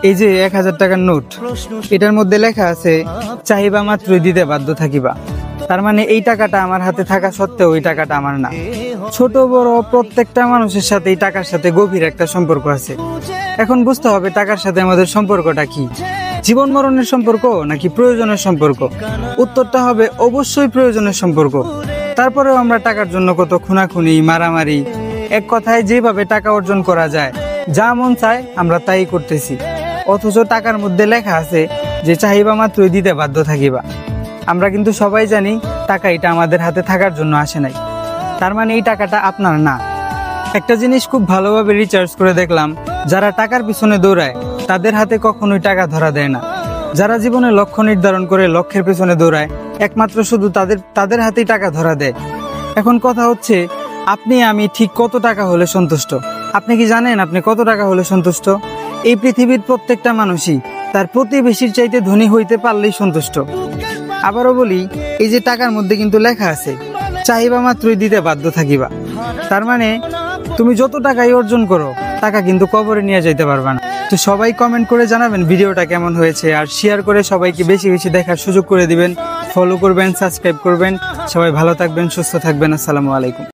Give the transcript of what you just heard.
এই যে 1000 টাকার নোট, এটার মধ্যে লেখা আছে চাহিবা মাত্রই দিতে বাধ্য থাকিবা। তার মানে এই টাকাটা আমার হাতে থাকা সত্ত্বেও ওই টাকাটা আমার না। ছোট বড় প্রত্যেকটা মানুষের সাথে এই টাকার সাথে গভীর একটা সম্পর্ক আছে। এখন বুঝতে হবে টাকার সাথে আমাদের সম্পর্কটা কি, জীবন মরণের সম্পর্ক নাকি প্রয়োজনের সম্পর্ক? উত্তরটা হবে অবশ্যই প্রয়োজনের সম্পর্ক। তারপরেও আমরা টাকার জন্য কত খুনাখুনি, মারামারি, এক কথায় যেভাবে টাকা অর্জন করা যায়, যা মন চায় আমরা তাই করতেছি। অথচ টাকার মধ্যে লেখা আছে যে চাহিবা মাত্রই দিতে বাধ্য থাকিবা। আমরা কিন্তু সবাই জানি টাকা এটা আমাদের হাতে থাকার জন্য আসে নাই। তার মানে এই টাকাটা আপনার না। একটা জিনিস খুব ভালোভাবে রিসার্চ করে দেখলাম, যারা টাকার পিছনে দৌড়ায় তাদের হাতে কখনোই টাকা ধরা দেয় না। যারা জীবনে লক্ষ্য নির্ধারণ করে লক্ষ্যের পেছনে দৌড়ায় একমাত্র শুধু তাদের হাতেই টাকা ধরা দেয়। এখন কথা হচ্ছে, আপনি আমি ঠিক কত টাকা হলে সন্তুষ্ট? আপনি কি জানেন আপনি কত টাকা হলে সন্তুষ্ট? এই পৃথিবীর প্রত্যেকটা মানুষই তার প্রতিবেশীর চাইতে ধনী হইতে পারলেই সন্তুষ্ট। আবারও বলি, এই যে টাকার মধ্যে কিন্তু লেখা আছে চাহিবা মাত্রই দিতে বাধ্য থাকিবা। তার মানে তুমি যত টাকাই অর্জন করো, টাকা কিন্তু কবরে নিয়ে যাইতে পারবা না। তো সবাই কমেন্ট করে জানাবেন ভিডিওটা কেমন হয়েছে, আর শেয়ার করে সবাইকে বেশি বেশি দেখার সুযোগ করে দিবেন। ফলো করবেন, সাবস্ক্রাইব করবেন। সবাই ভালো থাকবেন, সুস্থ থাকবেন। আসসালামু আলাইকুম।